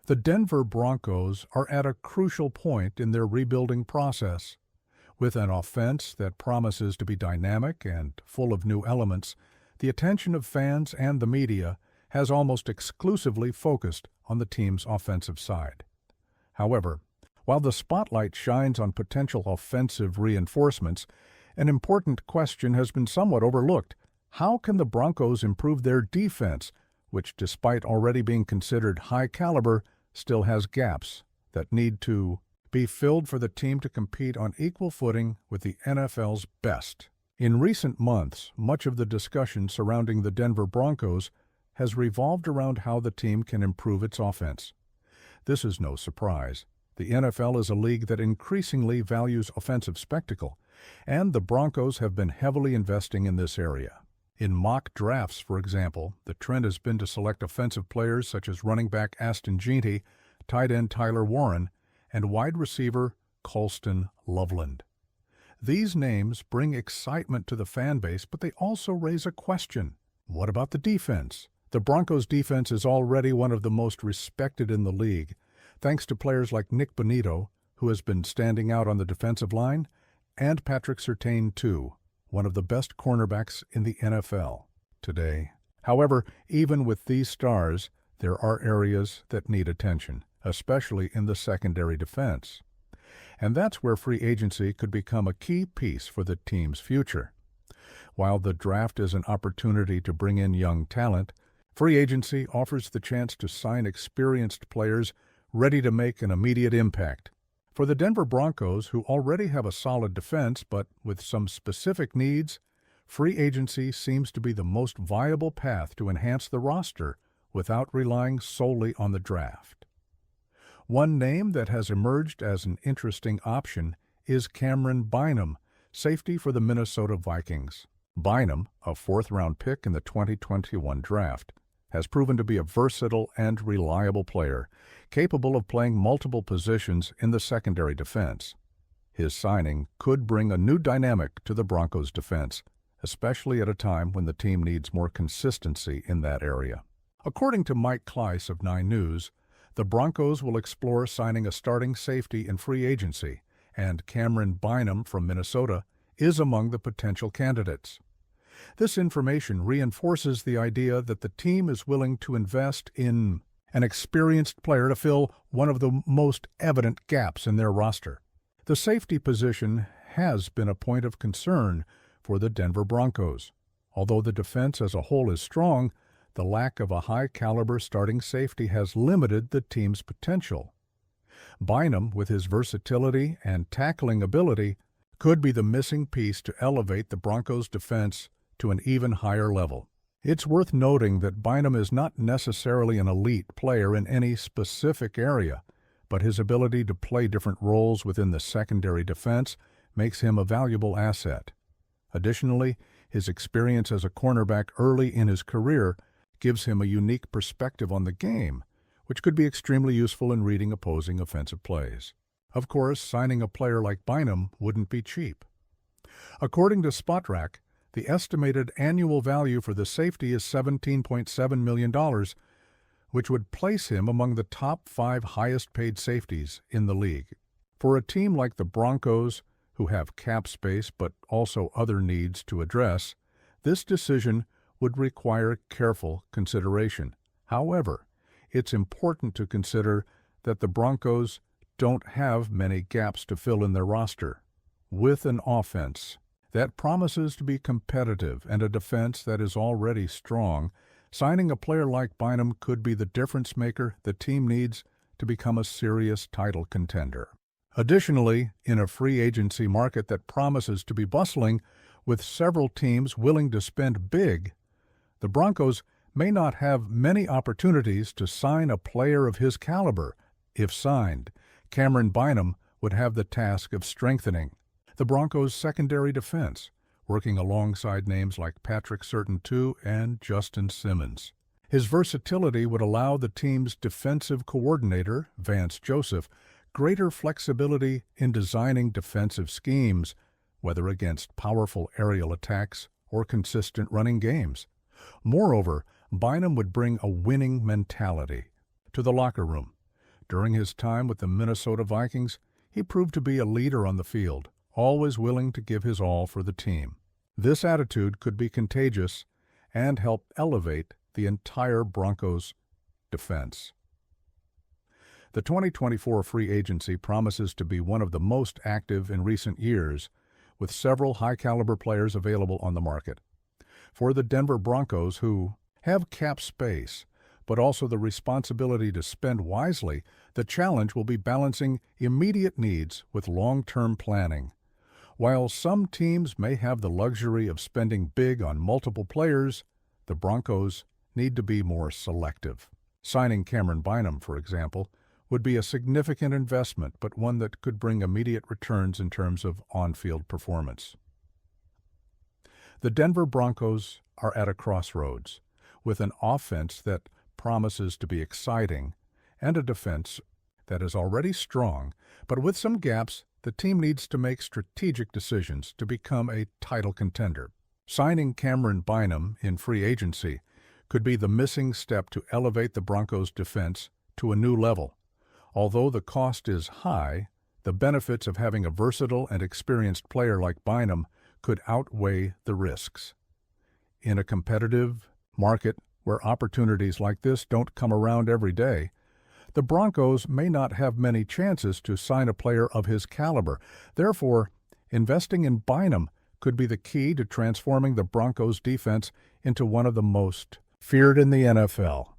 The Denver Broncos are at a crucial point in their rebuilding process. With an offense that promises to be dynamic and full of new elements, the attention of fans and the media has almost exclusively focused on the team's offensive side. However, while the spotlight shines on potential offensive reinforcements, an important question has been somewhat overlooked. How can the Broncos improve their defense, which, despite already being considered high caliber, still has gaps that need to be filled for the team to compete on equal footing with the NFL's best? In recent months, much of the discussion surrounding the Denver Broncos has revolved around how the team can improve its offense. This is no surprise. The NFL is a league that increasingly values offensive spectacle, and the Broncos have been heavily investing in this area. In mock drafts, for example, the trend has been to select offensive players such as running back Aston Jeanty, tight end Tyler Warren, and wide receiver Colston Loveland. These names bring excitement to the fan base, but they also raise a question. What about the defense? The Broncos' defense is already one of the most respected in the league, thanks to players like Nick Bonito, who has been standing out on the defensive line, and Patrick Surtain, too, one of the best cornerbacks in the NFL today. However, even with these stars, there are areas that need attention, especially in the secondary defense. And that's where free agency could become a key piece for the team's future. While the draft is an opportunity to bring in young talent, free agency offers the chance to sign experienced players ready to make an immediate impact. For the Denver Broncos, who already have a solid defense but with some specific needs, free agency seems to be the most viable path to enhance the roster without relying solely on the draft. One name that has emerged as an interesting option is Cameron Bynum, safety for the Minnesota Vikings. Bynum, a fourth-round pick in the 2021 draft, has proven to be a versatile and reliable player, capable of playing multiple positions in the secondary defense. His signing could bring a new dynamic to the Broncos' defense, especially at a time when the team needs more consistency in that area. According to Mike Kleiss of 9 News, the Broncos will explore signing a starting safety in free agency, and Cameron Bynum from Minnesota is among the potential candidates. This information reinforces the idea that the team is willing to invest in an experienced player to fill one of the most evident gaps in their roster. The safety position has been a point of concern for the Denver Broncos. Although the defense as a whole is strong, the lack of a high-caliber starting safety has limited the team's potential. Bynum, with his versatility and tackling ability, could be the missing piece to elevate the Broncos' defense to an even higher level. It's worth noting that Bynum is not necessarily an elite player in any specific area, but his ability to play different roles within the secondary defense makes him a valuable asset. Additionally, his experience as a cornerback early in his career gives him a unique perspective on the game, which could be extremely useful in reading opposing offensive plays. Of course, signing a player like Bynum wouldn't be cheap. According to Spotrac, the estimated annual value for the safety is $17.7 million, which would place him among the top 5 highest-paid safeties in the league. For a team like the Broncos, who have cap space but also other needs to address, this decision would require careful consideration. However, it's important to consider that the Broncos don't have many gaps to fill in their roster. With an offense that promises to be competitive and a defense that is already strong, signing a player like Bynum could be the difference maker the team needs to become a serious title contender. Additionally, in a free agency market that promises to be bustling, with several teams willing to spend big, the Broncos may not have many opportunities to sign a player of his caliber. If signed, Cameron Bynum would have the task of strengthening the Broncos' secondary defense, working alongside names like Patrick Surtain II and Justin Simmons. His versatility would allow the team's defensive coordinator, Vance Joseph, greater flexibility in designing defensive schemes, whether against powerful aerial attacks or consistent running games. Moreover, Bynum would bring a winning mentality to the locker room, During his time with the Minnesota Vikings, he proved to be a leader on the field, always willing to give his all for the team. This attitude could be contagious and help elevate the entire Broncos defense. The 2024 free agency promises to be one of the most active in recent years, with several high-caliber players available on the market. For the Denver Broncos, who have cap space, but also the responsibility to spend wisely, the challenge will be balancing immediate needs with long-term planning. While some teams may have the luxury of spending big on multiple players, the Broncos need to be more selective. Signing Cameron Bynum, for example, would be a significant investment, but one that could bring immediate returns in terms of on-field performance. The Denver Broncos are at a crossroads, with an offense that promises to be exciting and a defense that is already strong, but with some gaps. The team needs to make strategic decisions to become a title contender. Signing Cameron Bynum in free agency could be the missing step to elevate the Broncos' defense to a new level. Although the cost is high, the benefits of having a versatile and experienced player like Bynum could outweigh the risks. In a competitive market where opportunities like this don't come around every day, the Broncos may not have many chances to sign a player of his caliber. Therefore, investing in Bynum could be the key to transforming the Broncos' defense into one of the most feared in the NFL.